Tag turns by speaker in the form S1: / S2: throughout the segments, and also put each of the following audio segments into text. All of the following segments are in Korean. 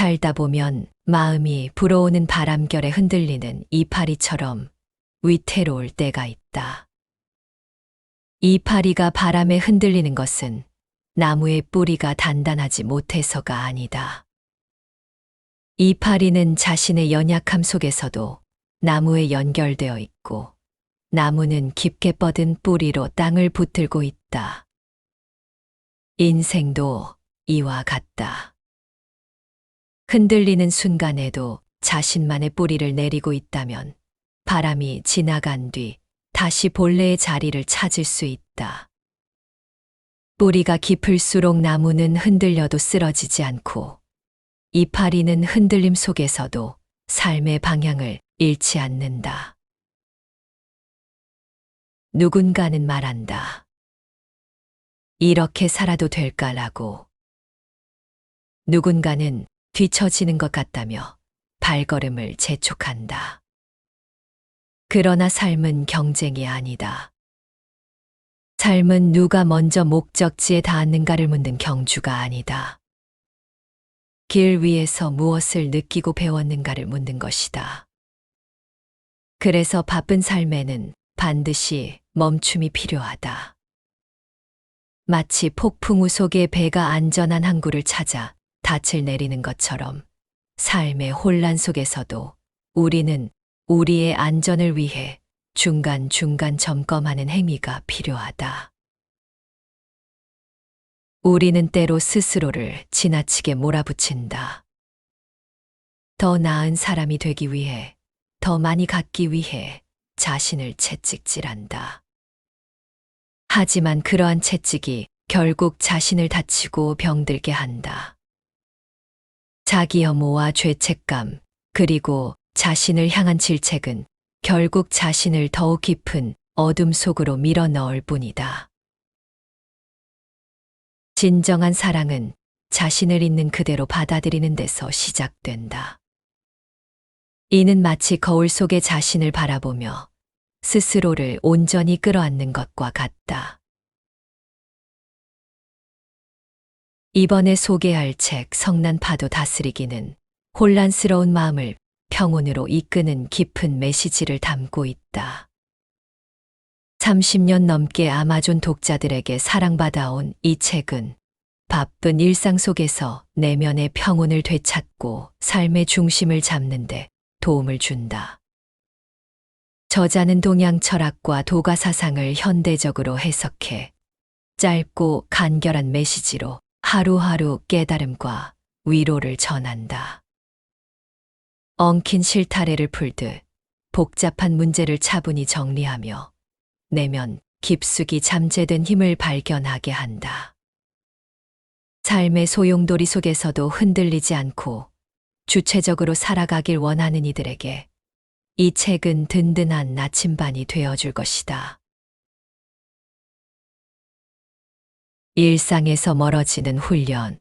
S1: 살다 보면 마음이 불어오는 바람결에 흔들리는 이파리처럼 위태로울 때가 있다. 이파리가 바람에 흔들리는 것은 나무의 뿌리가 단단하지 못해서가 아니다. 이파리는 자신의 연약함 속에서도 나무에 연결되어 있고 나무는 깊게 뻗은 뿌리로 땅을 붙들고 있다. 인생도 이와 같다. 흔들리는 순간에도 자신만의 뿌리를 내리고 있다면 바람이 지나간 뒤 다시 본래의 자리를 찾을 수 있다. 뿌리가 깊을수록 나무는 흔들려도 쓰러지지 않고 이파리는 흔들림 속에서도 삶의 방향을 잃지 않는다. 누군가는 말한다. 이렇게 살아도 될까라고. 누군가는 뒤처지는 것 같다며 발걸음을 재촉한다. 그러나 삶은 경쟁이 아니다. 삶은 누가 먼저 목적지에 닿았는가를 묻는 경주가 아니다. 길 위에서 무엇을 느끼고 배웠는가를 묻는 것이다. 그래서 바쁜 삶에는 반드시 멈춤이 필요하다. 마치 폭풍우 속에 배가 안전한 항구를 찾아 닻을 내리는 것처럼 삶의 혼란 속에서도 우리는 우리의 안전을 위해 중간중간 점검하는 행위가 필요하다. 우리는 때로 스스로를 지나치게 몰아붙인다. 더 나은 사람이 되기 위해, 더 많이 갖기 위해 자신을 채찍질한다. 하지만 그러한 채찍이 결국 자신을 다치고 병들게 한다. 자기 혐오와 죄책감, 그리고 자신을 향한 질책은 결국 자신을 더욱 깊은 어둠 속으로 밀어 넣을 뿐이다. 진정한 사랑은 자신을 있는 그대로 받아들이는 데서 시작된다. 이는 마치 거울 속의 자신을 바라보며 스스로를 온전히 끌어안는 것과 같다. 이번에 소개할 책 성난 파도 다스리기는 혼란스러운 마음을 평온으로 이끄는 깊은 메시지를 담고 있다. 30년 넘게 아마존 독자들에게 사랑받아온 이 책은 바쁜 일상 속에서 내면의 평온을 되찾고 삶의 중심을 잡는데 도움을 준다. 저자는 동양 철학과 도가 사상을 현대적으로 해석해 짧고 간결한 메시지로 하루하루 깨달음과 위로를 전한다. 엉킨 실타래를 풀듯 복잡한 문제를 차분히 정리하며 내면 깊숙이 잠재된 힘을 발견하게 한다. 삶의 소용돌이 속에서도 흔들리지 않고 주체적으로 살아가길 원하는 이들에게 이 책은 든든한 나침반이 되어줄 것이다. 일상에서 멀어지는 훈련.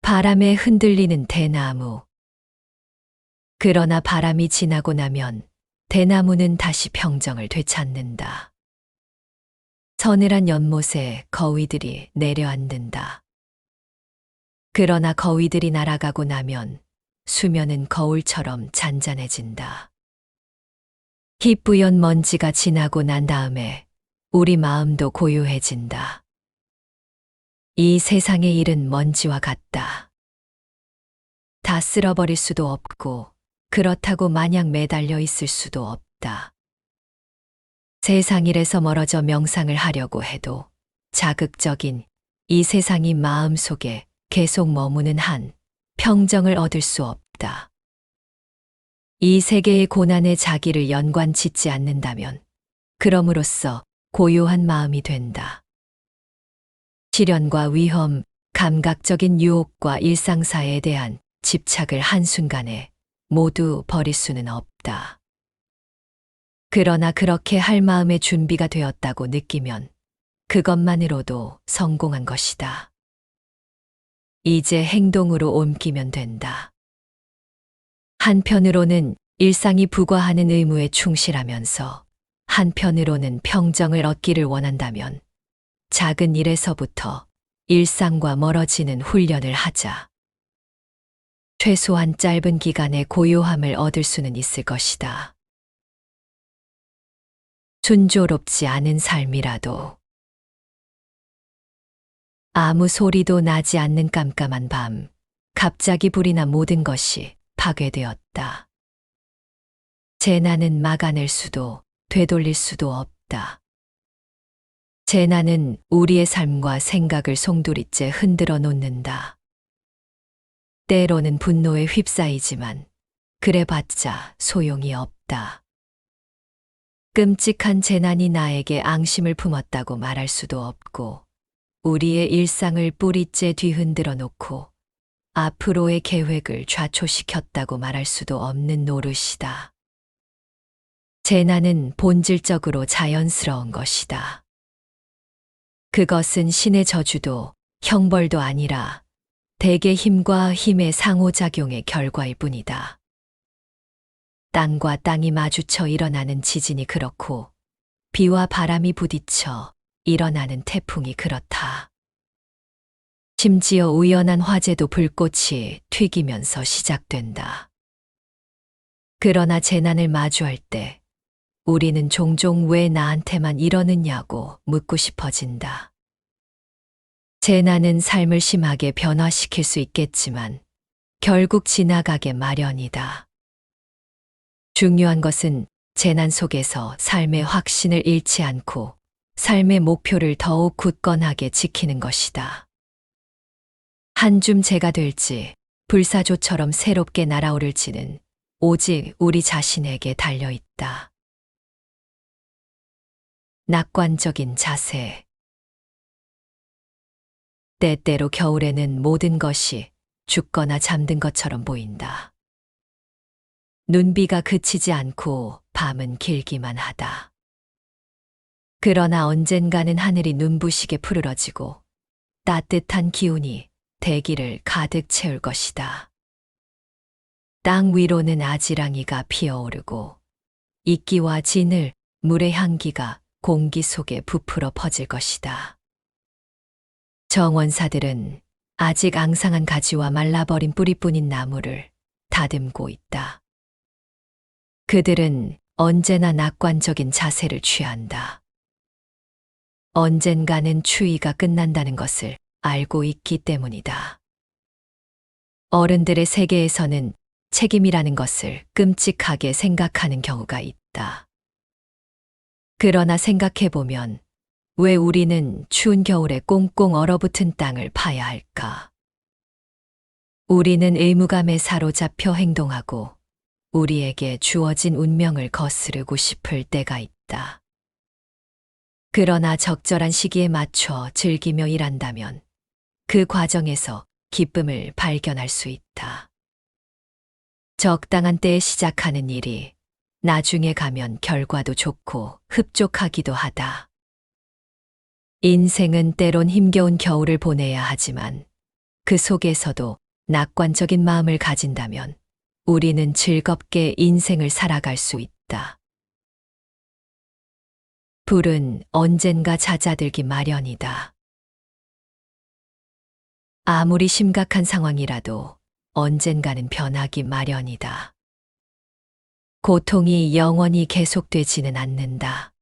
S1: 바람에 흔들리는 대나무. 그러나 바람이 지나고 나면 대나무는 다시 평정을 되찾는다. 서늘한 연못에 거위들이 내려앉는다. 그러나 거위들이 날아가고 나면 수면은 거울처럼 잔잔해진다. 희뿌연 먼지가 지나고 난 다음에 우리 마음도 고요해진다. 이 세상의 일은 먼지와 같다. 다 쓸어버릴 수도 없고 그렇다고 마냥 매달려 있을 수도 없다. 세상 일에서 멀어져 명상을 하려고 해도 자극적인 이 세상이 마음속에 계속 머무는 한 평정을 얻을 수 없다. 이 세계의 고난에 자기를 연관짓지 않는다면 그럼으로써 고요한 마음이 된다. 시련과 위험, 감각적인 유혹과 일상사에 대한 집착을 한순간에 모두 버릴 수는 없다. 그러나 그렇게 할 마음의 준비가 되었다고 느끼면 그것만으로도 성공한 것이다. 이제 행동으로 옮기면 된다. 한편으로는 일상이 부과하는 의무에 충실하면서 한편으로는 평정을 얻기를 원한다면 작은 일에서부터 일상과 멀어지는 훈련을 하자. 최소한 짧은 기간의 고요함을 얻을 수는 있을 것이다. 순조롭지 않은 삶이라도. 아무 소리도 나지 않는 깜깜한 밤, 갑자기 불이 나 모든 것이 파괴되었다. 재난은 막아낼 수도 되돌릴 수도 없다. 재난은 우리의 삶과 생각을 송두리째 흔들어 놓는다. 때로는 분노에 휩싸이지만 그래봤자 소용이 없다. 끔찍한 재난이 나에게 앙심을 품었다고 말할 수도 없고, 우리의 일상을 뿌리째 뒤흔들어 놓고 앞으로의 계획을 좌초시켰다고 말할 수도 없는 노릇이다. 재난은 본질적으로 자연스러운 것이다. 그것은 신의 저주도 형벌도 아니라 대개 힘과 힘의 상호작용의 결과일 뿐이다. 땅과 땅이 마주쳐 일어나는 지진이 그렇고, 비와 바람이 부딪혀 일어나는 태풍이 그렇다. 심지어 우연한 화재도 불꽃이 튀기면서 시작된다. 그러나 재난을 마주할 때 우리는 종종 왜 나한테만 이러느냐고 묻고 싶어진다. 재난은 삶을 심하게 변화시킬 수 있겠지만 결국 지나가게 마련이다. 중요한 것은 재난 속에서 삶의 확신을 잃지 않고 삶의 목표를 더욱 굳건하게 지키는 것이다. 한 줌 재가 될지 불사조처럼 새롭게 날아오를지는 오직 우리 자신에게 달려 있다. 낙관적인 자세. 때때로 겨울에는 모든 것이 죽거나 잠든 것처럼 보인다. 눈비가 그치지 않고 밤은 길기만 하다. 그러나 언젠가는 하늘이 눈부시게 푸르러지고 따뜻한 기운이 대기를 가득 채울 것이다. 땅 위로는 아지랑이가 피어오르고 이끼와 진을 물의 향기가 공기 속에 부풀어 퍼질 것이다. 정원사들은 아직 앙상한 가지와 말라버린 뿌리뿐인 나무를 다듬고 있다. 그들은 언제나 낙관적인 자세를 취한다. 언젠가는 추위가 끝난다는 것을 알고 있기 때문이다. 어른들의 세계에서는 책임이라는 것을 끔찍하게 생각하는 경우가 있다. 그러나 생각해보면 왜 우리는 추운 겨울에 꽁꽁 얼어붙은 땅을 파야 할까? 우리는 의무감에 사로잡혀 행동하고 우리에게 주어진 운명을 거스르고 싶을 때가 있다. 그러나 적절한 시기에 맞춰 즐기며 일한다면 그 과정에서 기쁨을 발견할 수 있다. 적당한 때에 시작하는 일이 나중에 가면 결과도 좋고 흡족하기도 하다. 인생은 때론 힘겨운 겨울을 보내야 하지만 그 속에서도 낙관적인 마음을 가진다면 우리는 즐겁게 인생을 살아갈 수 있다. 불은 언젠가 잦아들기 마련이다. 아무리 심각한 상황이라도 언젠가는 변하기 마련이다. 고통이 영원히 계속되지는 않는다.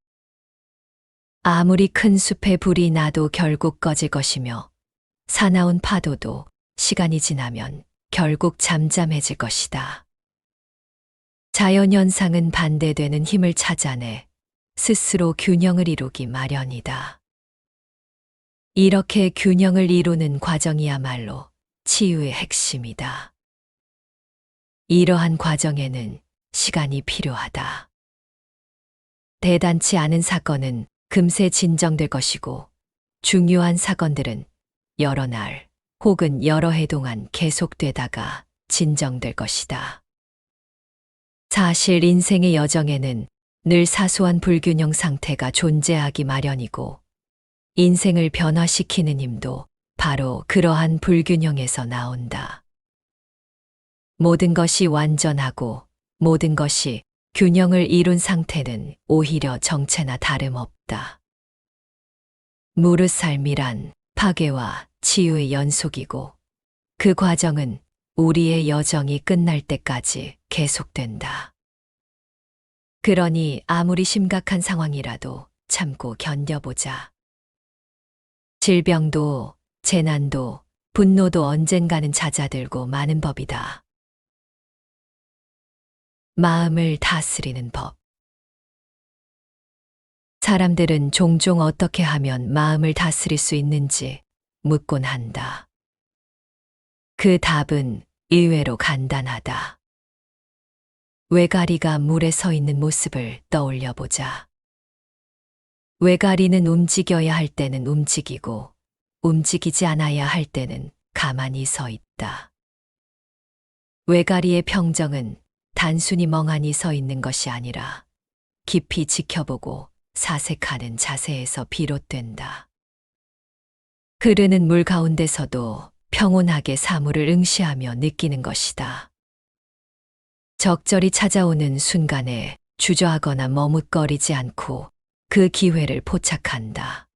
S1: 아무리 큰 숲에 불이 나도 결국 꺼질 것이며 사나운 파도도 시간이 지나면 결국 잠잠해질 것이다. 자연현상은 반대되는 힘을 찾아내 스스로 균형을 이루기 마련이다. 이렇게 균형을 이루는 과정이야말로 치유의 핵심이다. 이러한 과정에는 시간이 필요하다. 대단치 않은 사건은 금세 진정될 것이고 중요한 사건들은 여러 날 혹은 여러 해 동안 계속되다가 진정될 것이다. 사실 인생의 여정에는 늘 사소한 불균형 상태가 존재하기 마련이고 인생을 변화시키는 힘도 바로 그러한 불균형에서 나온다. 모든 것이 완전하고 모든 것이 균형을 이룬 상태는 오히려 정체나 다름없다. 무릇 삶이란 파괴와 치유의 연속이고 그 과정은 우리의 여정이 끝날 때까지 계속된다. 그러니 아무리 심각한 상황이라도 참고 견뎌보자. 질병도, 재난도, 분노도 언젠가는 잦아들고 마는 법이다. 마음을 다스리는 법. 사람들은 종종 어떻게 하면 마음을 다스릴 수 있는지 묻곤 한다. 그 답은 의외로 간단하다. 외가리가 물에 서 있는 모습을 떠올려 보자. 외가리는 움직여야 할 때는 움직이고, 움직이지 않아야 할 때는 가만히 서 있다. 외가리의 평정은 단순히 멍하니 서 있는 것이 아니라 깊이 지켜보고 사색하는 자세에서 비롯된다. 흐르는 물 가운데서도 평온하게 사물을 응시하며 느끼는 것이다. 적절히 찾아오는 순간에 주저하거나 머뭇거리지 않고 그 기회를 포착한다.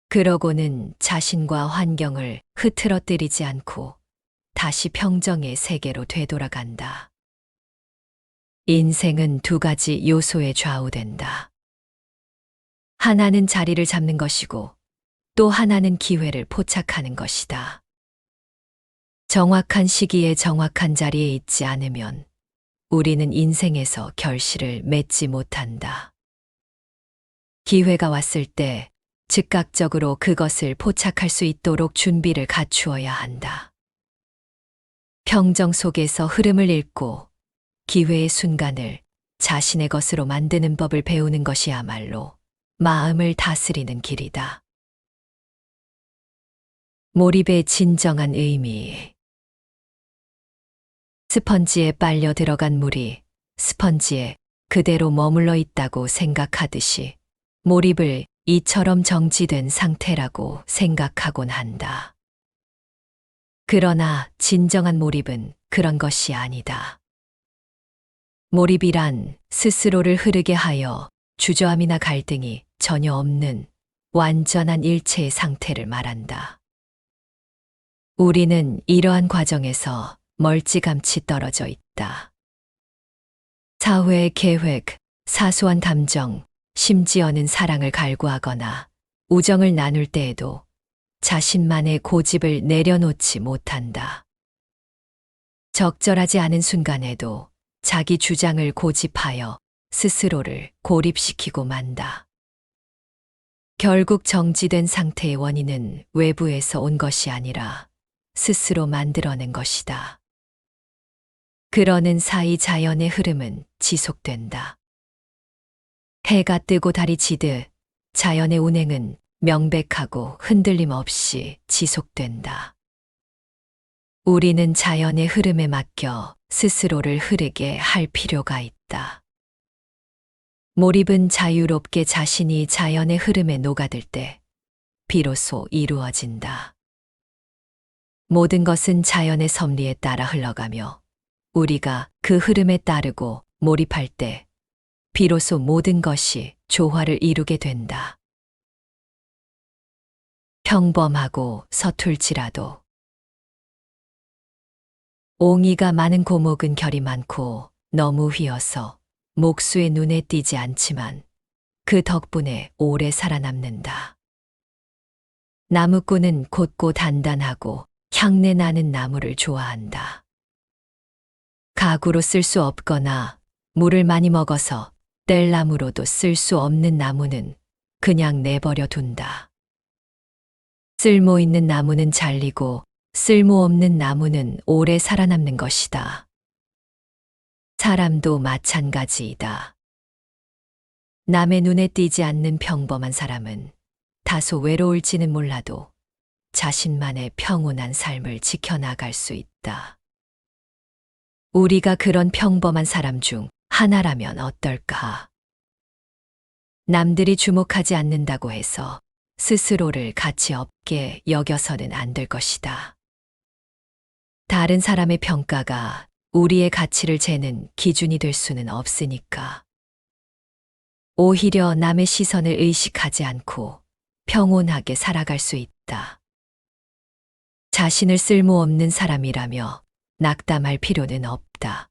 S1: 그러고는 자신과 환경을 흐트러뜨리지 않고 다시 평정의 세계로 되돌아간다. 인생은 두 가지 요소에 좌우된다. 하나는 자리를 잡는 것이고 또 하나는 기회를 포착하는 것이다. 정확한 시기에 정확한 자리에 있지 않으면 우리는 인생에서 결실을 맺지 못한다. 기회가 왔을 때 즉각적으로 그것을 포착할 수 있도록 준비를 갖추어야 한다. 평정 속에서 흐름을 읽고 기회의 순간을 자신의 것으로 만드는 법을 배우는 것이야말로 마음을 다스리는 길이다. 몰입의 진정한 의미. 스펀지에 빨려 들어간 물이 스펀지에 그대로 머물러 있다고 생각하듯이 몰입을 이처럼 정지된 상태라고 생각하곤 한다. 그러나 진정한 몰입은 그런 것이 아니다. 몰입이란 스스로를 흐르게 하여 주저함이나 갈등이 전혀 없는 완전한 일체의 상태를 말한다. 우리는 이러한 과정에서 멀찌감치 떨어져 있다. 사회의 계획, 사소한 감정, 심지어는 사랑을 갈구하거나 우정을 나눌 때에도 자신만의 고집을 내려놓지 못한다. 적절하지 않은 순간에도 자기 주장을 고집하여 스스로를 고립시키고 만다. 결국 정지된 상태의 원인은 외부에서 온 것이 아니라 스스로 만들어낸 것이다. 그러는 사이 자연의 흐름은 지속된다. 해가 뜨고 달이 지듯 자연의 운행은 명백하고 흔들림 없이 지속된다. 우리는 자연의 흐름에 맡겨 스스로를 흐르게 할 필요가 있다. 몰입은 자유롭게 자신이 자연의 흐름에 녹아들 때 비로소 이루어진다. 모든 것은 자연의 섭리에 따라 흘러가며 우리가 그 흐름에 따르고 몰입할 때 비로소 모든 것이 조화를 이루게 된다. 평범하고 서툴지라도 옹이가 많은 고목은 결이 많고 너무 휘어서 목수의 눈에 띄지 않지만 그 덕분에 오래 살아남는다. 나무꾼은 곧고 단단하고 향내 나는 나무를 좋아한다. 가구로 쓸 수 없거나 물을 많이 먹어서 뗄나무로도 쓸 수 없는 나무는 그냥 내버려 둔다. 쓸모 있는 나무는 잘리고 쓸모없는 나무는 오래 살아남는 것이다. 사람도 마찬가지이다. 남의 눈에 띄지 않는 평범한 사람은 다소 외로울지는 몰라도 자신만의 평온한 삶을 지켜나갈 수 있다. 우리가 그런 평범한 사람 중 하나라면 어떨까? 남들이 주목하지 않는다고 해서 스스로를 가치 없게 여겨서는 안 될 것이다. 다른 사람의 평가가 우리의 가치를 재는 기준이 될 수는 없으니까. 오히려 남의 시선을 의식하지 않고 평온하게 살아갈 수 있다. 자신을 쓸모없는 사람이라며 낙담할 필요는 없다.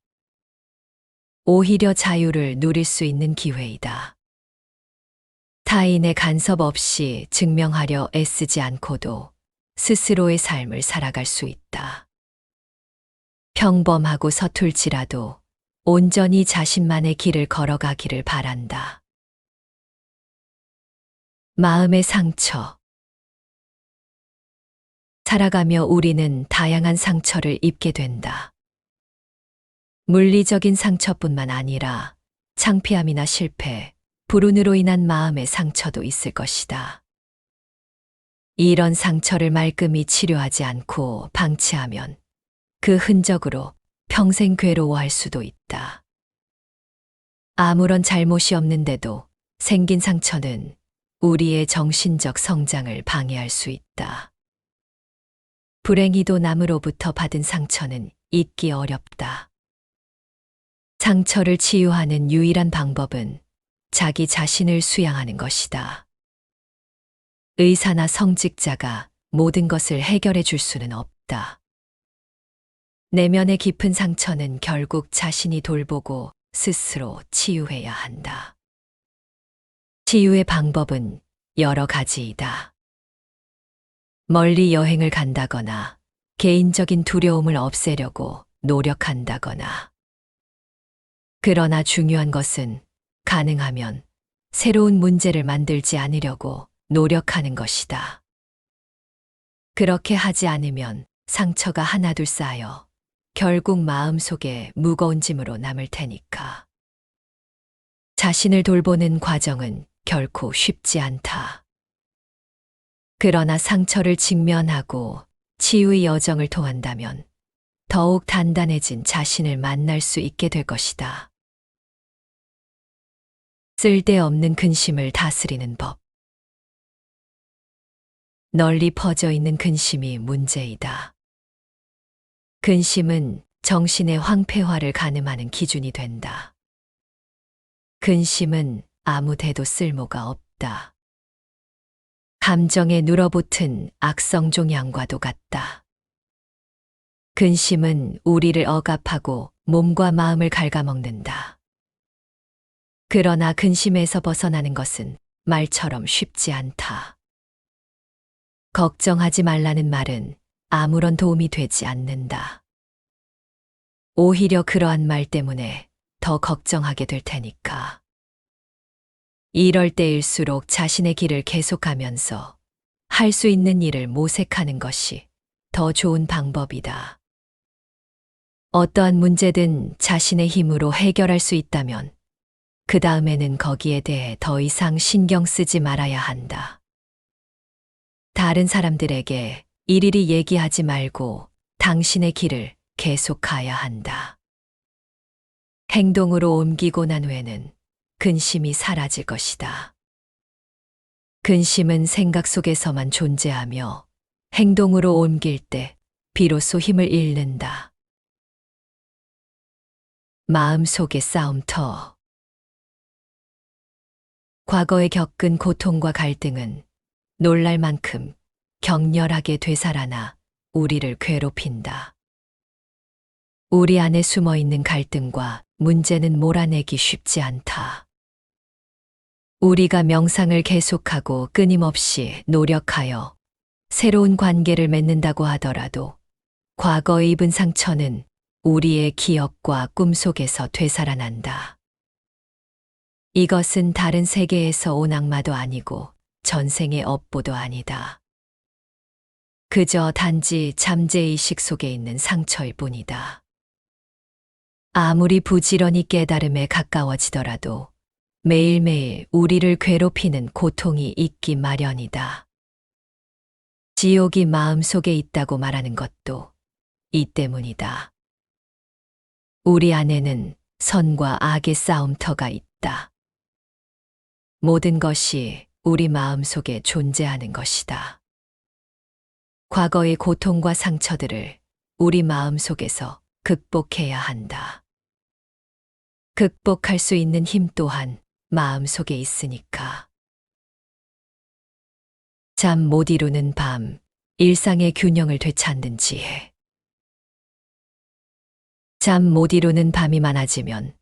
S1: 오히려 자유를 누릴 수 있는 기회이다. 타인의 간섭 없이 증명하려 애쓰지 않고도 스스로의 삶을 살아갈 수 있다. 평범하고 서툴지라도 온전히 자신만의 길을 걸어가기를 바란다. 마음의 상처. 살아가며 우리는 다양한 상처를 입게 된다. 물리적인 상처뿐만 아니라 창피함이나 실패, 불운으로 인한 마음의 상처도 있을 것이다. 이런 상처를 말끔히 치료하지 않고 방치하면 그 흔적으로 평생 괴로워할 수도 있다. 아무런 잘못이 없는데도 생긴 상처는 우리의 정신적 성장을 방해할 수 있다. 불행히도 남으로부터 받은 상처는 잊기 어렵다. 상처를 치유하는 유일한 방법은 자기 자신을 수양하는 것이다. 의사나 성직자가 모든 것을 해결해 줄 수는 없다. 내면의 깊은 상처는 결국 자신이 돌보고 스스로 치유해야 한다. 치유의 방법은 여러 가지이다. 멀리 여행을 간다거나 개인적인 두려움을 없애려고 노력한다거나. 그러나 중요한 것은 가능하면 새로운 문제를 만들지 않으려고 노력하는 것이다. 그렇게 하지 않으면 상처가 하나둘 쌓여 결국 마음속에 무거운 짐으로 남을 테니까. 자신을 돌보는 과정은 결코 쉽지 않다. 그러나 상처를 직면하고 치유의 여정을 통한다면 더욱 단단해진 자신을 만날 수 있게 될 것이다. 쓸데없는 근심을 다스리는 법. 널리 퍼져 있는 근심이 문제이다. 근심은 정신의 황폐화를 가늠하는 기준이 된다. 근심은 아무 데도 쓸모가 없다. 감정에 눌어붙은 악성종 양과도 같다. 근심은 우리를 억압하고 몸과 마음을 갉아먹는다. 그러나 근심에서 벗어나는 것은 말처럼 쉽지 않다. 걱정하지 말라는 말은 아무런 도움이 되지 않는다. 오히려 그러한 말 때문에 더 걱정하게 될 테니까. 이럴 때일수록 자신의 길을 계속하면서 할 수 있는 일을 모색하는 것이 더 좋은 방법이다. 어떠한 문제든 자신의 힘으로 해결할 수 있다면 그 다음에는 거기에 대해 더 이상 신경 쓰지 말아야 한다. 다른 사람들에게 일일이 얘기하지 말고 당신의 길을 계속 가야 한다. 행동으로 옮기고 난 후에는 근심이 사라질 것이다. 근심은 생각 속에서만 존재하며 행동으로 옮길 때 비로소 힘을 잃는다. 마음속의 싸움터. 과거에 겪은 고통과 갈등은 놀랄 만큼 격렬하게 되살아나 우리를 괴롭힌다. 우리 안에 숨어 있는 갈등과 문제는 몰아내기 쉽지 않다. 우리가 명상을 계속하고 끊임없이 노력하여 새로운 관계를 맺는다고 하더라도 과거에 입은 상처는 우리의 기억과 꿈속에서 되살아난다. 이것은 다른 세계에서 온 악마도 아니고 전생의 업보도 아니다. 그저 단지 잠재의식 속에 있는 상처일 뿐이다. 아무리 부지런히 깨달음에 가까워지더라도 매일매일 우리를 괴롭히는 고통이 있기 마련이다. 지옥이 마음속에 있다고 말하는 것도 이 때문이다. 우리 안에는 선과 악의 싸움터가 있다. 모든 것이 우리 마음속에 존재하는 것이다. 과거의 고통과 상처들을 우리 마음속에서 극복해야 한다. 극복할 수 있는 힘 또한 마음속에 있으니까. 잠 못 이루는 밤, 일상의 균형을 되찾는 지혜. 잠 못 이루는 밤이 많아지면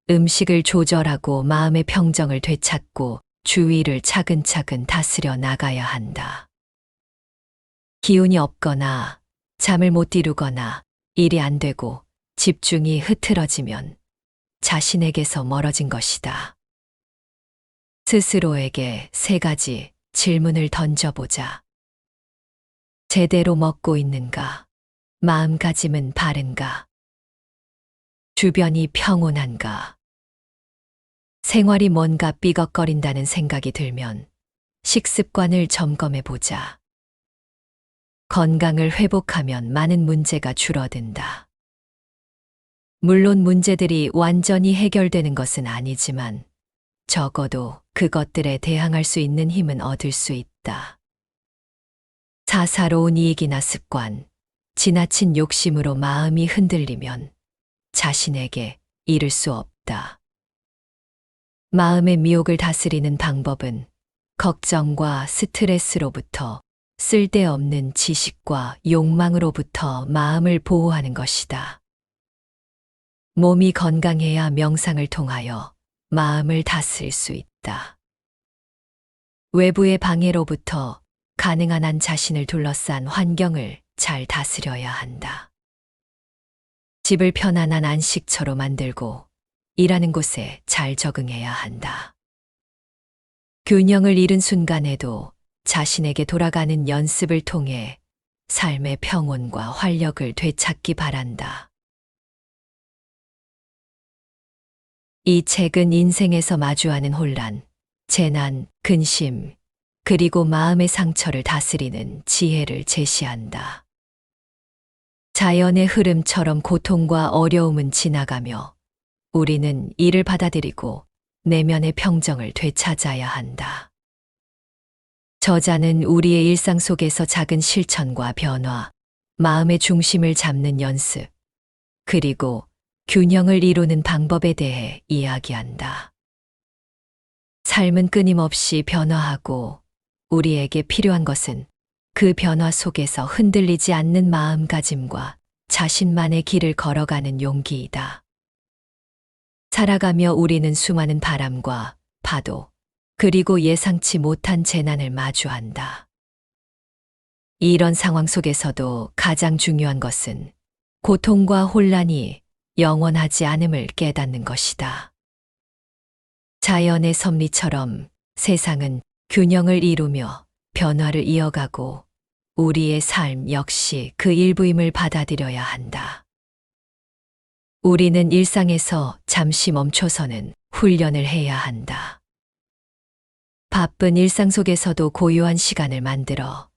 S1: 음식을 조절하고 마음의 평정을 되찾고 주위를 차근차근 다스려 나가야 한다. 기운이 없거나 잠을 못 이루거나 일이 안 되고 집중이 흐트러지면 자신에게서 멀어진 것이다. 스스로에게 3가지 질문을 던져보자. 제대로 먹고 있는가? 마음가짐은 바른가? 주변이 평온한가? 생활이 뭔가 삐걱거린다는 생각이 들면 식습관을 점검해 보자. 건강을 회복하면 많은 문제가 줄어든다. 물론 문제들이 완전히 해결되는 것은 아니지만 적어도 그것들에 대항할 수 있는 힘은 얻을 수 있다. 사사로운 이익이나 습관, 지나친 욕심으로 마음이 흔들리면 자신에게 이를 수 없다. 마음의 미혹을 다스리는 방법은 걱정과 스트레스로부터 쓸데없는 지식과 욕망으로부터 마음을 보호하는 것이다. 몸이 건강해야 명상을 통하여 마음을 다스릴 수 있다. 외부의 방해로부터 가능한 한 자신을 둘러싼 환경을 잘 다스려야 한다. 집을 편안한 안식처로 만들고 일하는 곳에 잘 적응해야 한다. 균형을 잃은 순간에도 자신에게 돌아가는 연습을 통해 삶의 평온과 활력을 되찾기 바란다. 이 책은 인생에서 마주하는 혼란, 재난, 근심, 그리고 마음의 상처를 다스리는 지혜를 제시한다. 자연의 흐름처럼 고통과 어려움은 지나가며 우리는 이를 받아들이고 내면의 평정을 되찾아야 한다. 저자는 우리의 일상 속에서 작은 실천과 변화, 마음의 중심을 잡는 연습, 그리고 균형을 이루는 방법에 대해 이야기한다. 삶은 끊임없이 변화하고 우리에게 필요한 것은 그 변화 속에서 흔들리지 않는 마음가짐과 자신만의 길을 걸어가는 용기이다. 살아가며 우리는 수많은 바람과 파도, 그리고 예상치 못한 재난을 마주한다. 이런 상황 속에서도 가장 중요한 것은 고통과 혼란이 영원하지 않음을 깨닫는 것이다. 자연의 섭리처럼 세상은 균형을 이루며 변화를 이어가고 우리의 삶 역시 그 일부임을 받아들여야 한다. 우리는 일상에서 잠시 멈춰서는 훈련을 해야 한다. 바쁜 일상 속에서도 고요한 시간을 만들어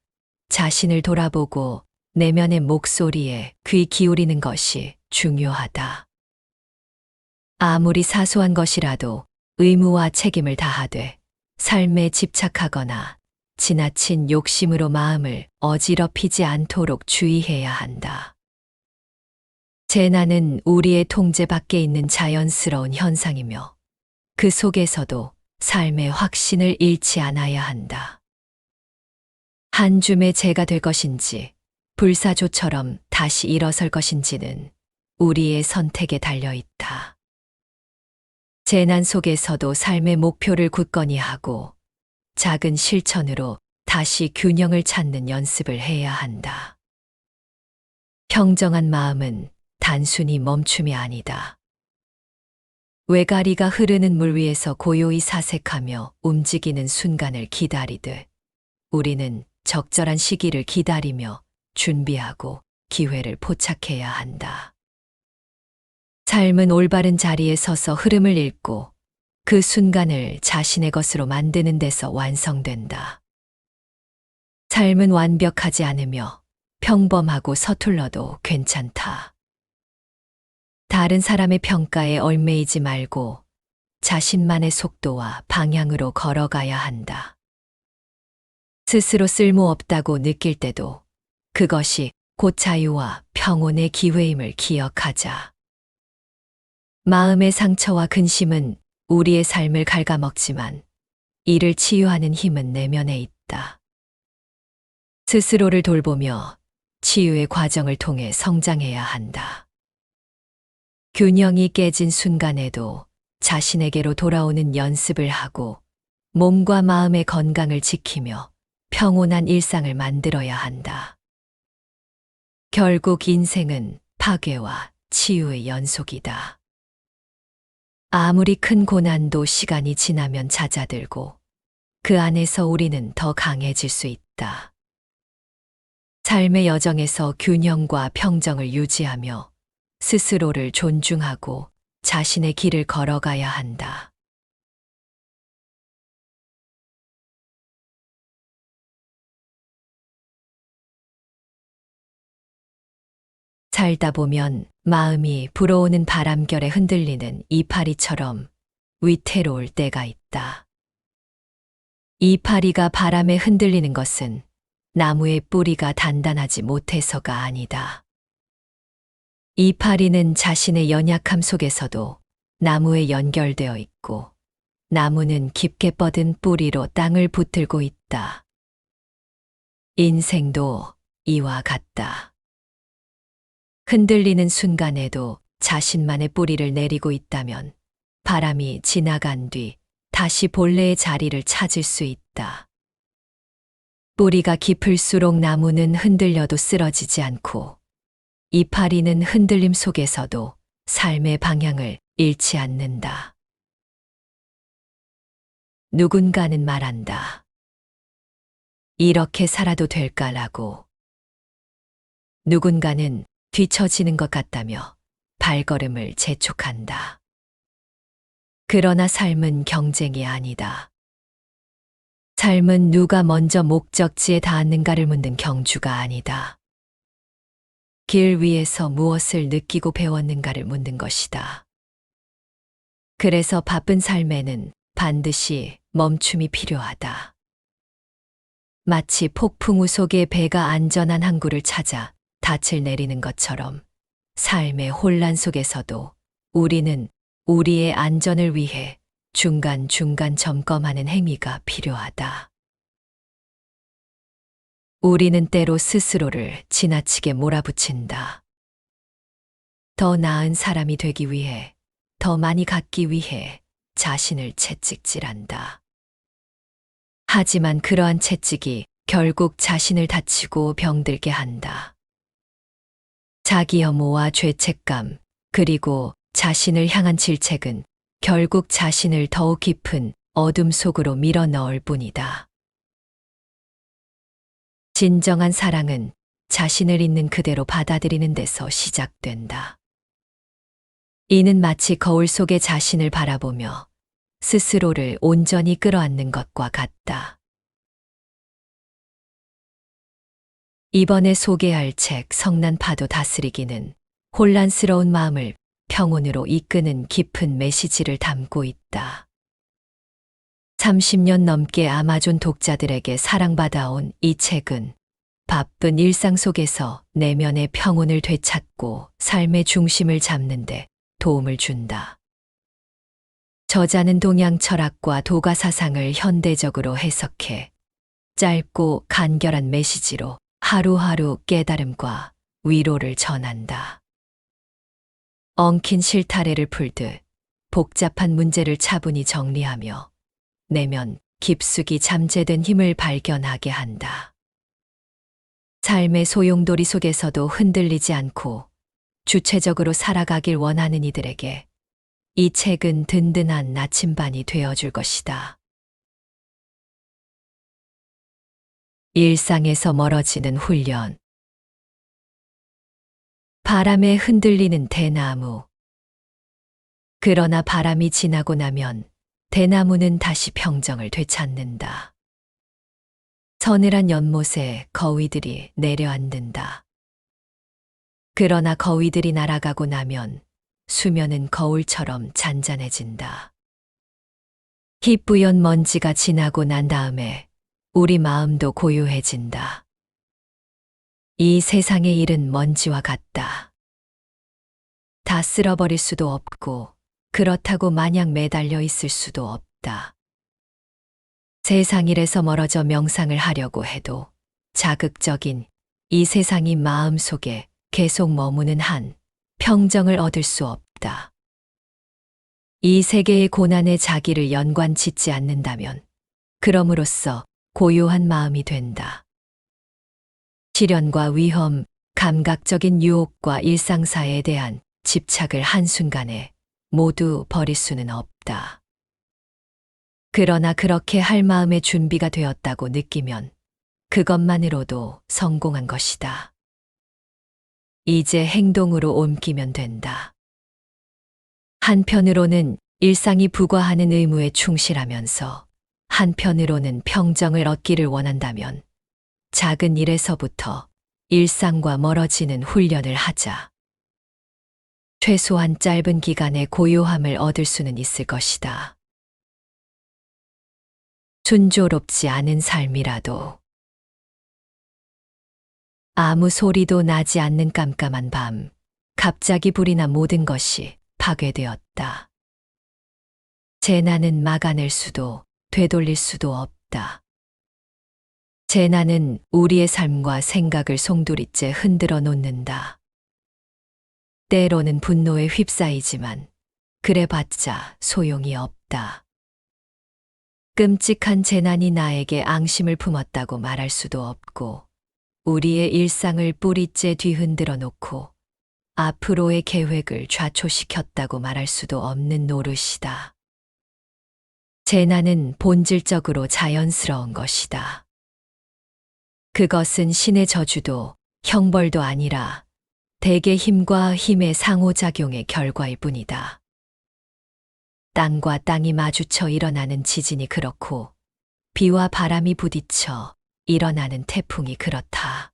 S1: 자신을 돌아보고 내면의 목소리에 귀 기울이는 것이 중요하다. 아무리 사소한 것이라도 의무와 책임을 다하되 삶에 집착하거나 지나친 욕심으로 마음을 어지럽히지 않도록 주의해야 한다. 재난은 우리의 통제 밖에 있는 자연스러운 현상이며 그 속에서도 삶의 확신을 잃지 않아야 한다. 한 줌의 재가 될 것인지 불사조처럼 다시 일어설 것인지는 우리의 선택에 달려 있다. 재난 속에서도 삶의 목표를 굳건히 하고 작은 실천으로 다시 균형을 찾는 연습을 해야 한다. 평정한 마음은 단순히 멈춤이 아니다. 외가리가 흐르는 물 위에서 고요히 사색하며 움직이는 순간을 기다리듯 우리는 적절한 시기를 기다리며 준비하고 기회를 포착해야 한다. 삶은 올바른 자리에 서서 흐름을 읽고 그 순간을 자신의 것으로 만드는 데서 완성된다. 삶은 완벽하지 않으며 평범하고 서툴러도 괜찮다. 다른 사람의 평가에 얽매이지 말고 자신만의 속도와 방향으로 걸어가야 한다. 스스로 쓸모없다고 느낄 때도 그것이 곧 자유와 평온의 기회임을 기억하자. 마음의 상처와 근심은 우리의 삶을 갉아먹지만 이를 치유하는 힘은 내면에 있다. 스스로를 돌보며 치유의 과정을 통해 성장해야 한다. 균형이 깨진 순간에도 자신에게로 돌아오는 연습을 하고 몸과 마음의 건강을 지키며 평온한 일상을 만들어야 한다. 결국 인생은 파괴와 치유의 연속이다. 아무리 큰 고난도 시간이 지나면 잦아들고 그 안에서 우리는 더 강해질 수 있다. 삶의 여정에서 균형과 평정을 유지하며 스스로를 존중하고 자신의 길을 걸어가야 한다. 살다 보면 마음이 불어오는 바람결에 흔들리는 이파리처럼 위태로울 때가 있다. 이파리가 바람에 흔들리는 것은 나무의 뿌리가 단단하지 못해서가 아니다. 이파리는 자신의 연약함 속에서도 나무에 연결되어 있고 나무는 깊게 뻗은 뿌리로 땅을 붙들고 있다. 인생도 이와 같다. 흔들리는 순간에도 자신만의 뿌리를 내리고 있다면 바람이 지나간 뒤 다시 본래의 자리를 찾을 수 있다. 뿌리가 깊을수록 나무는 흔들려도 쓰러지지 않고 이파리는 흔들림 속에서도 삶의 방향을 잃지 않는다. 누군가는 말한다. 이렇게 살아도 될까라고. 누군가는 뒤처지는 것 같다며 발걸음을 재촉한다. 그러나 삶은 경쟁이 아니다. 삶은 누가 먼저 목적지에 닿았는가를 묻는 경주가 아니다. 길 위에서 무엇을 느끼고 배웠는가를 묻는 것이다. 그래서 바쁜 삶에는 반드시 멈춤이 필요하다. 마치 폭풍우 속에 배가 안전한 항구를 찾아 닻을 내리는 것처럼 삶의 혼란 속에서도 우리는 우리의 안전을 위해 중간중간 점검하는 행위가 필요하다. 우리는 때로 스스로를 지나치게 몰아붙인다. 더 나은 사람이 되기 위해, 더 많이 갖기 위해 자신을 채찍질한다. 하지만 그러한 채찍이 결국 자신을 다치고 병들게 한다. 자기 혐오와 죄책감, 그리고 자신을 향한 질책은 결국 자신을 더욱 깊은 어둠 속으로 밀어 넣을 뿐이다. 진정한 사랑은 자신을 있는 그대로 받아들이는 데서 시작된다. 이는 마치 거울 속의 자신을 바라보며 스스로를 온전히 끌어안는 것과 같다. 이번에 소개할 책 성난 파도 다스리기는 혼란스러운 마음을 평온으로 이끄는 깊은 메시지를 담고 있다. 30년 넘게 아마존 독자들에게 사랑받아온 이 책은 바쁜 일상 속에서 내면의 평온을 되찾고 삶의 중심을 잡는 데 도움을 준다. 저자는 동양 철학과 도가 사상을 현대적으로 해석해 짧고 간결한 메시지로 하루하루 깨달음과 위로를 전한다. 엉킨 실타래를 풀듯 복잡한 문제를 차분히 정리하며 내면 깊숙이 잠재된 힘을 발견하게 한다. 삶의 소용돌이 속에서도 흔들리지 않고 주체적으로 살아가길 원하는 이들에게 이 책은 든든한 나침반이 되어줄 것이다. 일상에서 멀어지는 훈련. 바람에 흔들리는 대나무. 그러나 바람이 지나고 나면 대나무는 다시 평정을 되찾는다. 서늘한 연못에 거위들이 내려앉는다. 그러나 거위들이 날아가고 나면 수면은 거울처럼 잔잔해진다. 희뿌연 먼지가 지나고 난 다음에 우리 마음도 고요해진다. 이 세상의 일은 먼지와 같다. 다 쓸어버릴 수도 없고 그렇다고 마냥 매달려 있을 수도 없다. 세상 일에서 멀어져 명상을 하려고 해도 자극적인 이 세상이 마음속에 계속 머무는 한 평정을 얻을 수 없다. 이 세계의 고난에 자기를 연관 짓지 않는다면 그럼으로써 고요한 마음이 된다. 시련과 위험, 감각적인 유혹과 일상사에 대한 집착을 한순간에 모두 버릴 수는 없다. 그러나 그렇게 할 마음의 준비가 되었다고 느끼면 그것만으로도 성공한 것이다. 이제 행동으로 옮기면 된다. 한편으로는 일상이 부과하는 의무에 충실하면서 한편으로는 평정을 얻기를 원한다면 작은 일에서부터 일상과 멀어지는 훈련을 하자. 최소한 짧은 기간의 고요함을 얻을 수는 있을 것이다. 순조롭지 않은 삶이라도 아무 소리도 나지 않는 깜깜한 밤, 갑자기 불이 나 모든 것이 파괴되었다. 재난은 막아낼 수도 되돌릴 수도 없다. 재난은 우리의 삶과 생각을 송두리째 흔들어 놓는다. 때로는 분노에 휩싸이지만 그래봤자 소용이 없다. 끔찍한 재난이 나에게 앙심을 품었다고 말할 수도 없고 우리의 일상을 뿌리째 뒤흔들어 놓고 앞으로의 계획을 좌초시켰다고 말할 수도 없는 노릇이다. 재난은 본질적으로 자연스러운 것이다. 그것은 신의 저주도 형벌도 아니라 대개 힘과 힘의 상호작용의 결과일 뿐이다. 땅과 땅이 마주쳐 일어나는 지진이 그렇고 비와 바람이 부딪혀 일어나는 태풍이 그렇다.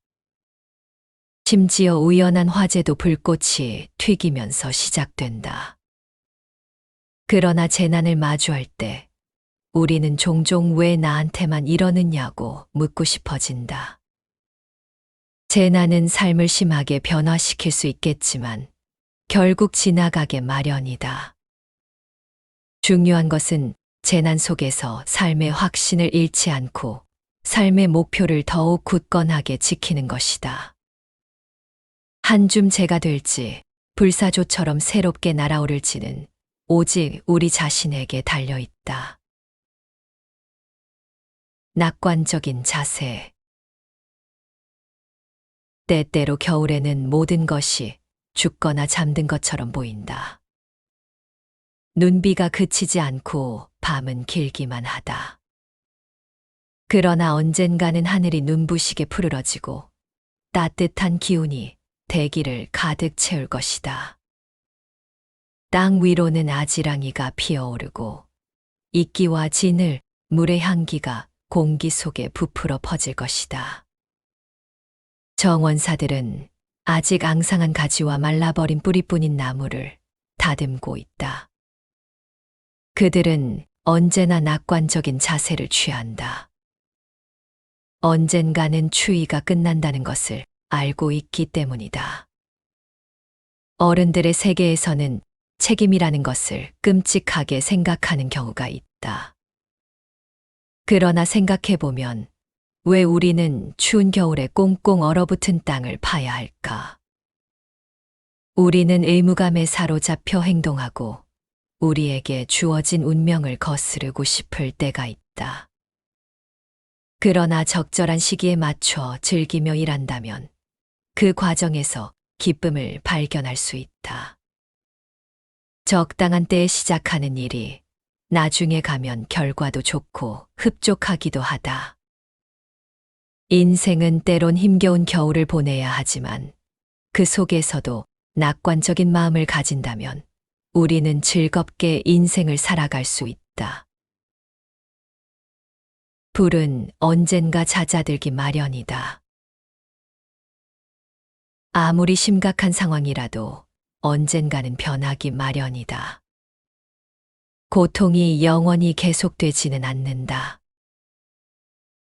S1: 심지어 우연한 화재도 불꽃이 튀기면서 시작된다. 그러나 재난을 마주할 때 우리는 종종 왜 나한테만 이러느냐고 묻고 싶어진다. 재난은 삶을 심하게 변화시킬 수 있겠지만 결국 지나가게 마련이다. 중요한 것은 재난 속에서 삶의 확신을 잃지 않고 삶의 목표를 더욱 굳건하게 지키는 것이다. 한 줌 재가 될지 불사조처럼 새롭게 날아오를지는 오직 우리 자신에게 달려 있다. 낙관적인 자세. 때때로 겨울에는 모든 것이 죽거나 잠든 것처럼 보인다. 눈비가 그치지 않고 밤은 길기만 하다. 그러나 언젠가는 하늘이 눈부시게 푸르러지고 따뜻한 기운이 대기를 가득 채울 것이다. 땅 위로는 아지랑이가 피어오르고 이끼와 진을 물의 향기가 공기 속에 부풀어 퍼질 것이다. 정원사들은 아직 앙상한 가지와 말라버린 뿌리뿐인 나무를 다듬고 있다. 그들은 언제나 낙관적인 자세를 취한다. 언젠가는 추위가 끝난다는 것을 알고 있기 때문이다. 어른들의 세계에서는 책임이라는 것을 끔찍하게 생각하는 경우가 있다. 그러나 생각해보면 왜 우리는 추운 겨울에 꽁꽁 얼어붙은 땅을 파야 할까? 우리는 의무감에 사로잡혀 행동하고 우리에게 주어진 운명을 거스르고 싶을 때가 있다. 그러나 적절한 시기에 맞춰 즐기며 일한다면 그 과정에서 기쁨을 발견할 수 있다. 적당한 때에 시작하는 일이 나중에 가면 결과도 좋고 흡족하기도 하다. 인생은 때론 힘겨운 겨울을 보내야 하지만 그 속에서도 낙관적인 마음을 가진다면 우리는 즐겁게 인생을 살아갈 수 있다. 불은 언젠가 잦아들기 마련이다. 아무리 심각한 상황이라도 언젠가는 변하기 마련이다. 고통이 영원히 계속되지는 않는다.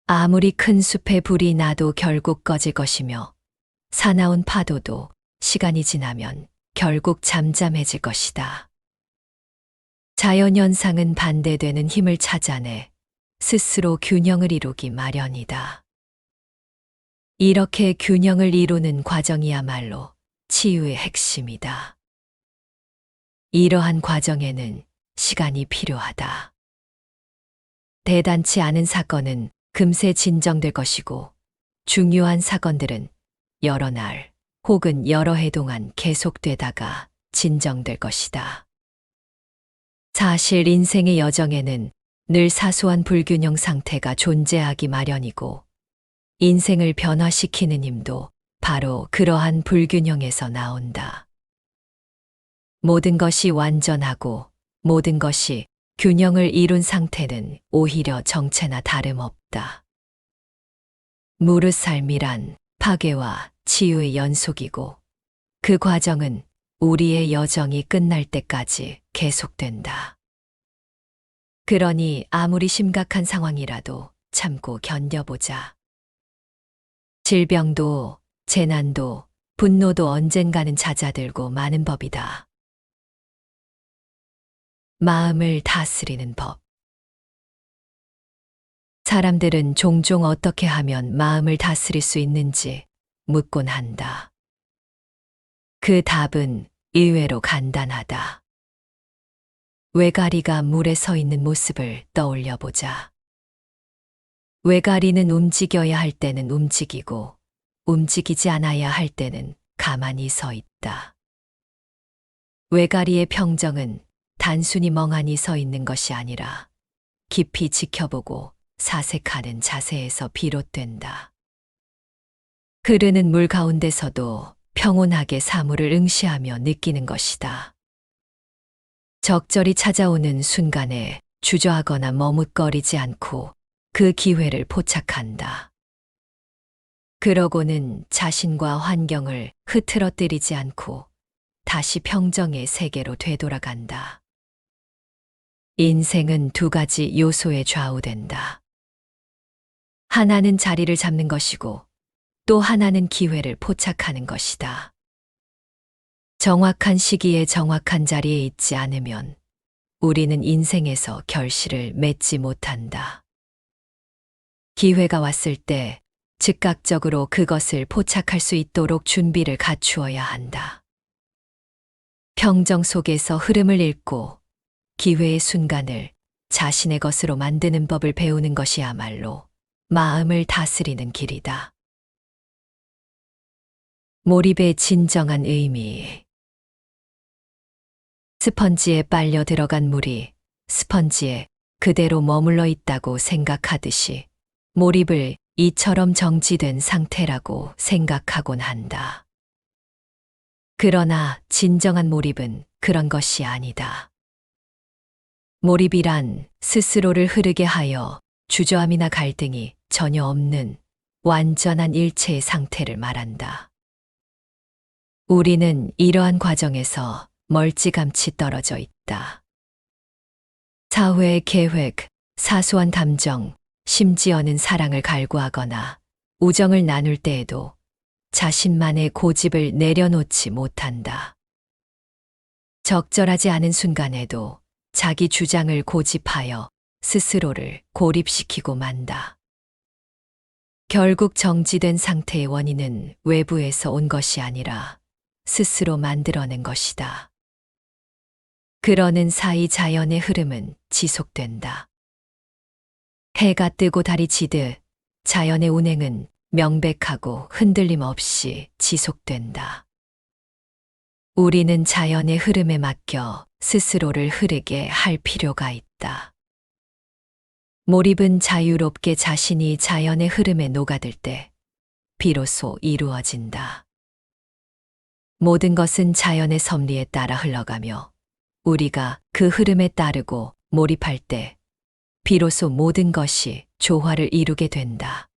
S1: 아무리 큰 숲에 불이 나도 결국 꺼질 것이며 사나운 파도도 시간이 지나면 결국 잠잠해질 것이다. 자연현상은 반대되는 힘을 찾아내 스스로 균형을 이루기 마련이다. 이렇게 균형을 이루는 과정이야말로 치유의 핵심이다. 이러한 과정에는 시간이 필요하다. 대단치 않은 사건은 금세 진정될 것이고, 중요한 사건들은 여러 날 혹은 여러 해 동안 계속되다가 진정될 것이다. 사실 인생의 여정에는 늘 사소한 불균형 상태가 존재하기 마련이고, 인생을 변화시키는 힘도 바로 그러한 불균형에서 나온다. 모든 것이 완전하고 모든 것이 균형을 이룬 상태는 오히려 정체나 다름없다. 무릇 삶이란 파괴와 치유의 연속이고, 그 과정은 우리의 여정이 끝날 때까지 계속된다. 그러니 아무리 심각한 상황이라도 참고 견뎌보자. 질병도, 재난도, 분노도 언젠가는 잦아들고 마는 법이다. 마음을 다스리는 법. 사람들은 종종 어떻게 하면 마음을 다스릴 수 있는지 묻곤 한다. 그 답은 의외로 간단하다. 외가리가 물에 서 있는 모습을 떠올려 보자. 외가리는 움직여야 할 때는 움직이고, 움직이지 않아야 할 때는 가만히 서 있다. 외가리의 평정은 단순히 멍하니 서 있는 것이 아니라 깊이 지켜보고 사색하는 자세에서 비롯된다. 흐르는 물 가운데서도 평온하게 사물을 응시하며 느끼는 것이다. 적절히 찾아오는 순간에 주저하거나 머뭇거리지 않고 그 기회를 포착한다. 그러고는 자신과 환경을 흐트러뜨리지 않고 다시 평정의 세계로 되돌아간다. 인생은 두 가지 요소에 좌우된다. 하나는 자리를 잡는 것이고, 또 하나는 기회를 포착하는 것이다. 정확한 시기에 정확한 자리에 있지 않으면 우리는 인생에서 결실을 맺지 못한다. 기회가 왔을 때 즉각적으로 그것을 포착할 수 있도록 준비를 갖추어야 한다. 평정 속에서 흐름을 읽고 기회의 순간을 자신의 것으로 만드는 법을 배우는 것이야말로 마음을 다스리는 길이다. 몰입의 진정한 의미. 스펀지에 빨려 들어간 물이 스펀지에 그대로 머물러 있다고 생각하듯이 몰입을 이처럼 정지된 상태라고 생각하곤 한다. 그러나 진정한 몰입은 그런 것이 아니다. 몰입이란 스스로를 흐르게 하여 주저함이나 갈등이 전혀 없는 완전한 일체의 상태를 말한다. 우리는 이러한 과정에서 멀찌감치 떨어져 있다. 사회의 계획, 사소한 감정, 심지어는 사랑을 갈구하거나 우정을 나눌 때에도 자신만의 고집을 내려놓지 못한다. 적절하지 않은 순간에도 자기 주장을 고집하여 스스로를 고립시키고 만다. 결국 정지된 상태의 원인은 외부에서 온 것이 아니라 스스로 만들어낸 것이다. 그러는 사이 자연의 흐름은 지속된다. 해가 뜨고 달이 지듯 자연의 운행은 명백하고 흔들림 없이 지속된다. 우리는 자연의 흐름에 맡겨 스스로를 흐르게 할 필요가 있다. 몰입은 자유롭게 자신이 자연의 흐름에 녹아들 때 비로소 이루어진다. 모든 것은 자연의 섭리에 따라 흘러가며 우리가 그 흐름에 따르고 몰입할 때 비로소 모든 것이 조화를 이루게 된다.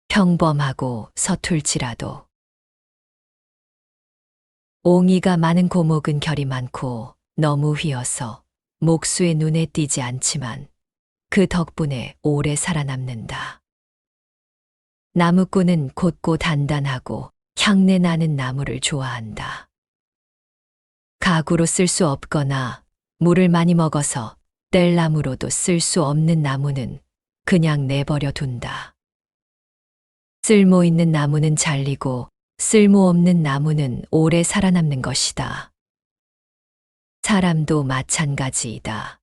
S1: 평범하고 서툴지라도 옹이가 많은 고목은 결이 많고 너무 휘어서 목수의 눈에 띄지 않지만 그 덕분에 오래 살아남는다. 나무꾼은 곧고 단단하고 향내 나는 나무를 좋아한다. 가구로 쓸 수 없거나 물을 많이 먹어서 뗄나무로도 쓸 수 없는 나무는 그냥 내버려 둔다. 쓸모 있는 나무는 잘리고 쓸모없는 나무는 오래 살아남는 것이다. 사람도 마찬가지이다.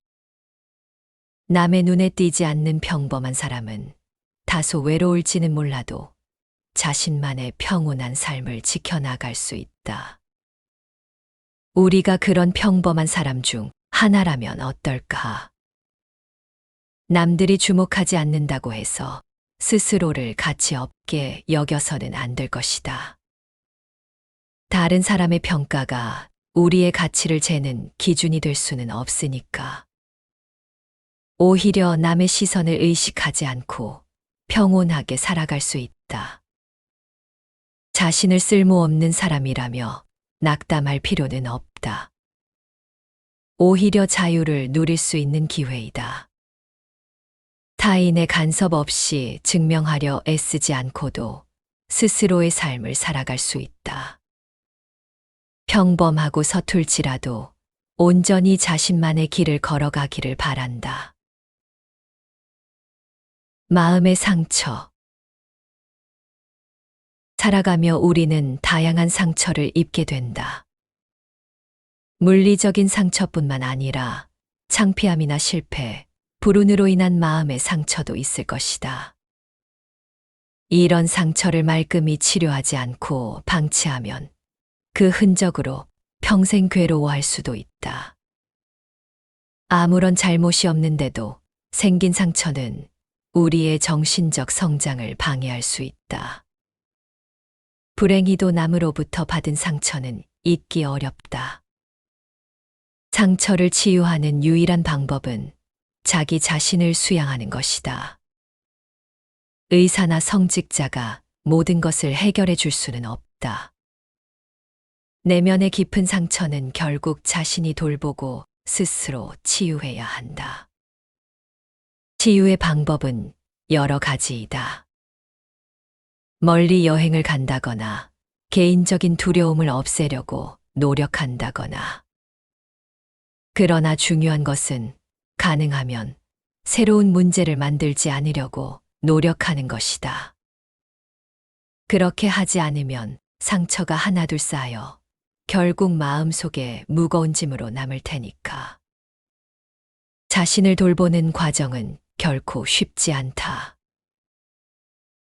S1: 남의 눈에 띄지 않는 평범한 사람은 다소 외로울지는 몰라도 자신만의 평온한 삶을 지켜나갈 수 있다. 우리가 그런 평범한 사람 중 하나라면 어떨까? 남들이 주목하지 않는다고 해서 스스로를 가치 없게 여겨서는 안 될 것이다. 다른 사람의 평가가 우리의 가치를 재는 기준이 될 수는 없으니까. 오히려 남의 시선을 의식하지 않고 평온하게 살아갈 수 있다. 자신을 쓸모없는 사람이라며 낙담할 필요는 없다. 오히려 자유를 누릴 수 있는 기회이다. 타인의 간섭 없이 증명하려 애쓰지 않고도 스스로의 삶을 살아갈 수 있다. 평범하고 서툴지라도 온전히 자신만의 길을 걸어가기를 바란다. 마음의 상처. 살아가며 우리는 다양한 상처를 입게 된다. 물리적인 상처뿐만 아니라 창피함이나 실패, 불운으로 인한 마음의 상처도 있을 것이다. 이런 상처를 말끔히 치료하지 않고 방치하면 그 흔적으로 평생 괴로워할 수도 있다. 아무런 잘못이 없는데도 생긴 상처는 우리의 정신적 성장을 방해할 수 있다. 불행히도 남으로부터 받은 상처는 잊기 어렵다. 상처를 치유하는 유일한 방법은 자기 자신을 수양하는 것이다. 의사나 성직자가 모든 것을 해결해 줄 수는 없다. 내면의 깊은 상처는 결국 자신이 돌보고 스스로 치유해야 한다. 치유의 방법은 여러 가지이다. 멀리 여행을 간다거나 개인적인 두려움을 없애려고 노력한다거나. 그러나 중요한 것은 가능하면 새로운 문제를 만들지 않으려고 노력하는 것이다. 그렇게 하지 않으면 상처가 하나둘 쌓여 결국 마음속에 무거운 짐으로 남을 테니까. 자신을 돌보는 과정은 결코 쉽지 않다.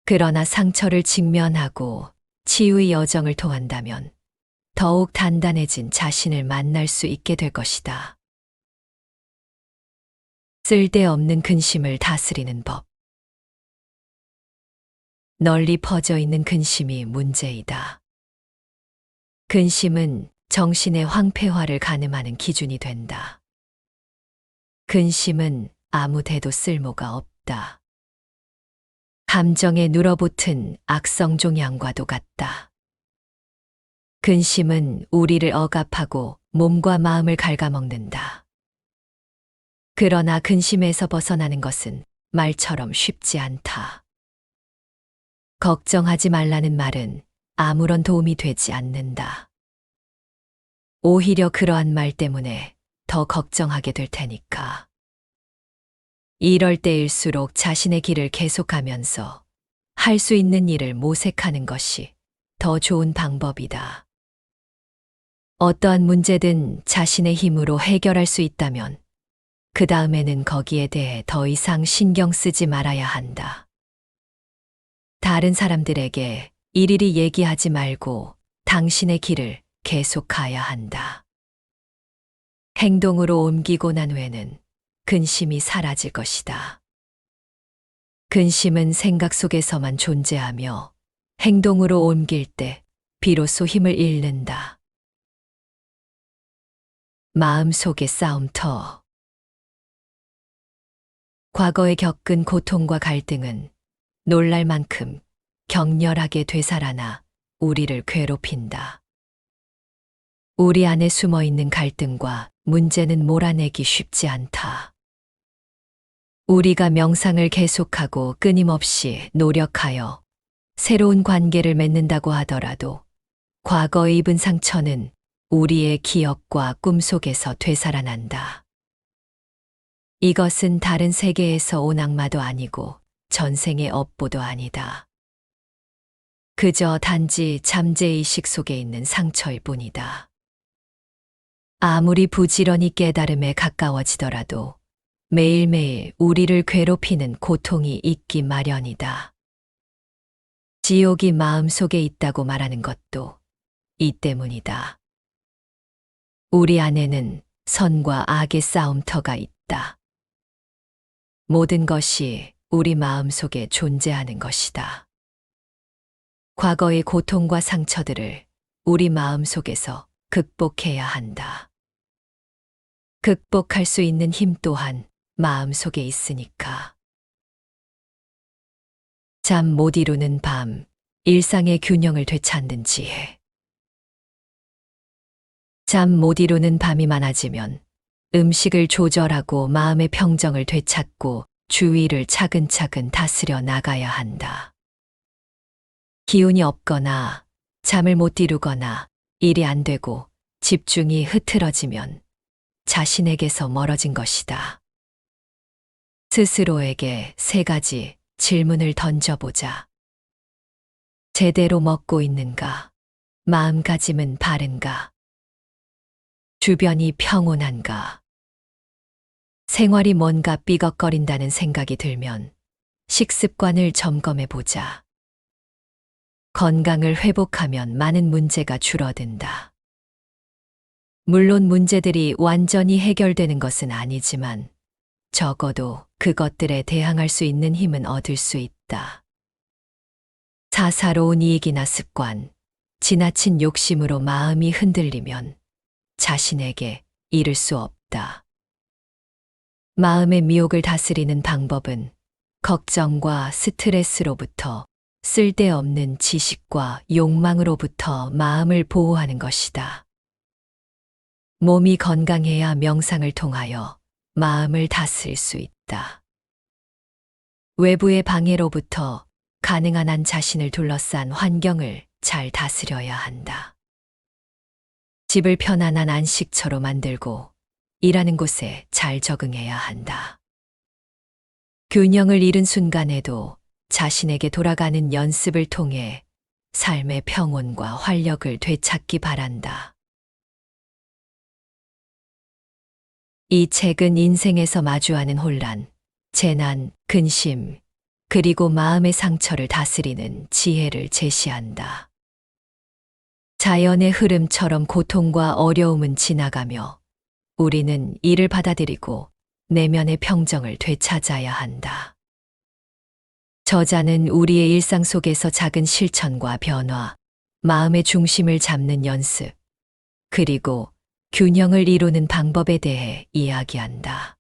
S1: 그러나 상처를 직면하고 치유의 여정을 통한다면 더욱 단단해진 자신을 만날 수 있게 될 것이다. 쓸데없는 근심을 다스리는 법. 널리 퍼져 있는 근심이 문제이다. 근심은 정신의 황폐화를 가늠하는 기준이 된다. 근심은 아무 데도 쓸모가 없다. 감정에 눌어붙은 악성종 양과도 같다. 근심은 우리를 억압하고 몸과 마음을 갉아먹는다. 그러나 근심에서 벗어나는 것은 말처럼 쉽지 않다. 걱정하지 말라는 말은 아무런 도움이 되지 않는다. 오히려 그러한 말 때문에 더 걱정하게 될 테니까. 이럴 때일수록 자신의 길을 계속하면서 할 수 있는 일을 모색하는 것이 더 좋은 방법이다. 어떠한 문제든 자신의 힘으로 해결할 수 있다면 그 다음에는 거기에 대해 더 이상 신경 쓰지 말아야 한다. 다른 사람들에게 일일이 얘기하지 말고 당신의 길을 계속 가야 한다. 행동으로 옮기고 난 후에는 근심이 사라질 것이다. 근심은 생각 속에서만 존재하며 행동으로 옮길 때 비로소 힘을 잃는다. 마음속의 싸움터. 과거에 겪은 고통과 갈등은 놀랄 만큼 격렬하게 되살아나 우리를 괴롭힌다. 우리 안에 숨어 있는 갈등과 문제는 몰아내기 쉽지 않다. 우리가 명상을 계속하고 끊임없이 노력하여 새로운 관계를 맺는다고 하더라도 과거에 입은 상처는 우리의 기억과 꿈속에서 되살아난다. 이것은 다른 세계에서 온 악마도 아니고 전생의 업보도 아니다. 그저 단지 잠재의식 속에 있는 상처일 뿐이다. 아무리 부지런히 깨달음에 가까워지더라도 매일매일 우리를 괴롭히는 고통이 있기 마련이다. 지옥이 마음속에 있다고 말하는 것도 이 때문이다. 우리 안에는 선과 악의 싸움터가 있다. 모든 것이 우리 마음속에 존재하는 것이다. 과거의 고통과 상처들을 우리 마음속에서 극복해야 한다. 극복할 수 있는 힘 또한 마음속에 있으니까. 잠 못 이루는 밤, 일상의 균형을 되찾는 지혜. 잠 못 이루는 밤이 많아지면 음식을 조절하고 마음의 평정을 되찾고 주위를 차근차근 다스려 나가야 한다. 기운이 없거나 잠을 못 이루거나 일이 안 되고 집중이 흐트러지면 자신에게서 멀어진 것이다. 스스로에게 3가지 질문을 던져보자. 제대로 먹고 있는가? 마음가짐은 바른가? 주변이 평온한가? 생활이 뭔가 삐걱거린다는 생각이 들면 식습관을 점검해 보자. 건강을 회복하면 많은 문제가 줄어든다. 물론 문제들이 완전히 해결되는 것은 아니지만 적어도 그것들에 대항할 수 있는 힘은 얻을 수 있다. 사사로운 이익이나 습관, 지나친 욕심으로 마음이 흔들리면 자신에게 이를 수 없다. 마음의 미혹을 다스리는 방법은 걱정과 스트레스로부터 쓸데없는 지식과 욕망으로부터 마음을 보호하는 것이다. 몸이 건강해야 명상을 통하여 마음을 다스릴 수 있다. 외부의 방해로부터 가능한 한 자신을 둘러싼 환경을 잘 다스려야 한다. 집을 편안한 안식처로 만들고 일하는 곳에 잘 적응해야 한다. 균형을 잃은 순간에도 자신에게 돌아가는 연습을 통해 삶의 평온과 활력을 되찾기 바란다. 이 책은 인생에서 마주하는 혼란, 재난, 근심, 그리고 마음의 상처를 다스리는 지혜를 제시한다. 자연의 흐름처럼 고통과 어려움은 지나가며 우리는 이를 받아들이고 내면의 평정을 되찾아야 한다. 저자는 우리의 일상 속에서 작은 실천과 변화, 마음의 중심을 잡는 연습, 그리고 균형을 이루는 방법에 대해 이야기한다.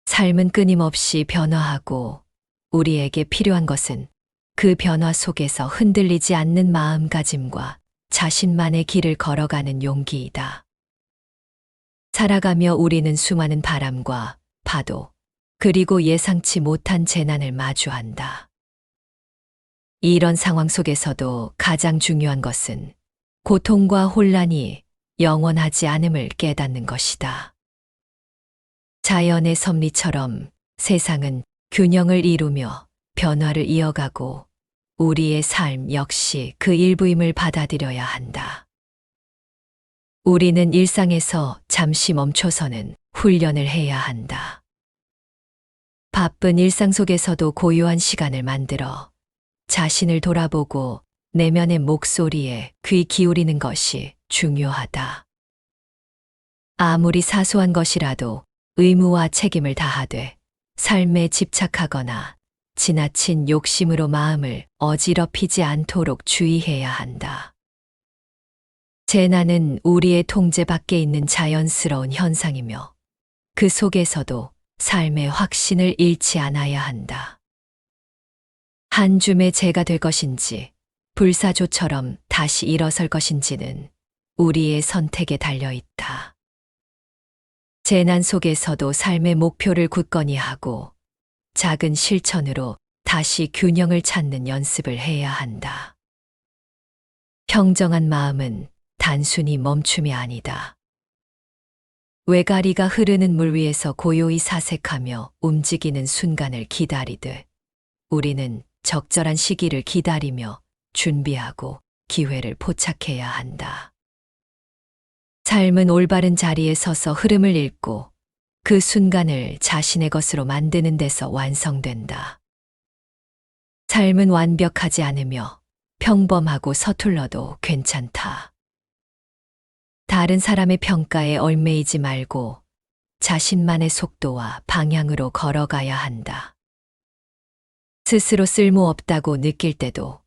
S1: 삶은 끊임없이 변화하고 우리에게 필요한 것은 그 변화 속에서 흔들리지 않는 마음가짐과 자신만의 길을 걸어가는 용기이다. 살아가며 우리는 수많은 바람과 파도, 그리고 예상치 못한 재난을 마주한다. 이런 상황 속에서도 가장 중요한 것은 고통과 혼란이 영원하지 않음을 깨닫는 것이다. 자연의 섭리처럼 세상은 균형을 이루며 변화를 이어가고 우리의 삶 역시 그 일부임을 받아들여야 한다. 우리는 일상에서 잠시 멈춰서는 훈련을 해야 한다. 바쁜 일상 속에서도 고요한 시간을 만들어 자신을 돌아보고 내면의 목소리에 귀 기울이는 것이 중요하다. 아무리 사소한 것이라도 의무와 책임을 다하되 삶에 집착하거나 지나친 욕심으로 마음을 어지럽히지 않도록 주의해야 한다. 재난은 우리의 통제 밖에 있는 자연스러운 현상이며 그 속에서도 삶의 확신을 잃지 않아야 한다. 한 줌의 재가 될 것인지 불사조처럼 다시 일어설 것인지는 우리의 선택에 달려 있다. 재난 속에서도 삶의 목표를 굳건히 하고 작은 실천으로 다시 균형을 찾는 연습을 해야 한다. 평정한 마음은 단순히 멈춤이 아니다. 외가리가 흐르는 물 위에서 고요히 사색하며 움직이는 순간을 기다리듯 우리는 적절한 시기를 기다리며 준비하고 기회를 포착해야 한다. 삶은 올바른 자리에 서서 흐름을 읽고 그 순간을 자신의 것으로 만드는 데서 완성된다. 삶은 완벽하지 않으며 평범하고 서툴러도 괜찮다. 다른 사람의 평가에 얽매이지 말고 자신만의 속도와 방향으로 걸어가야 한다. 스스로 쓸모없다고 느낄 때도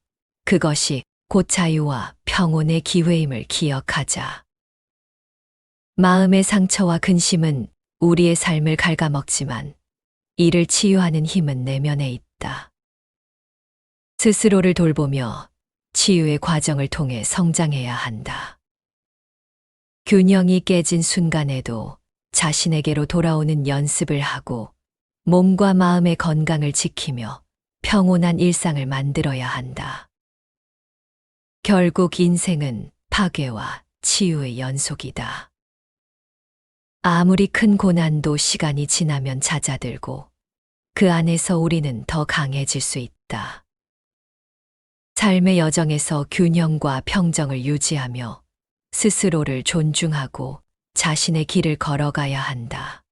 S1: 그것이 곧 자유와 평온의 기회임을 기억하자. 마음의 상처와 근심은 우리의 삶을 갉아먹지만 이를 치유하는 힘은 내면에 있다. 스스로를 돌보며 치유의 과정을 통해 성장해야 한다. 균형이 깨진 순간에도 자신에게로 돌아오는 연습을 하고 몸과 마음의 건강을 지키며 평온한 일상을 만들어야 한다. 결국 인생은 파괴와 치유의 연속이다. 아무리 큰 고난도 시간이 지나면 잦아들고 그 안에서 우리는 더 강해질 수 있다. 삶의 여정에서 균형과 평정을 유지하며 스스로를 존중하고 자신의 길을 걸어가야 한다.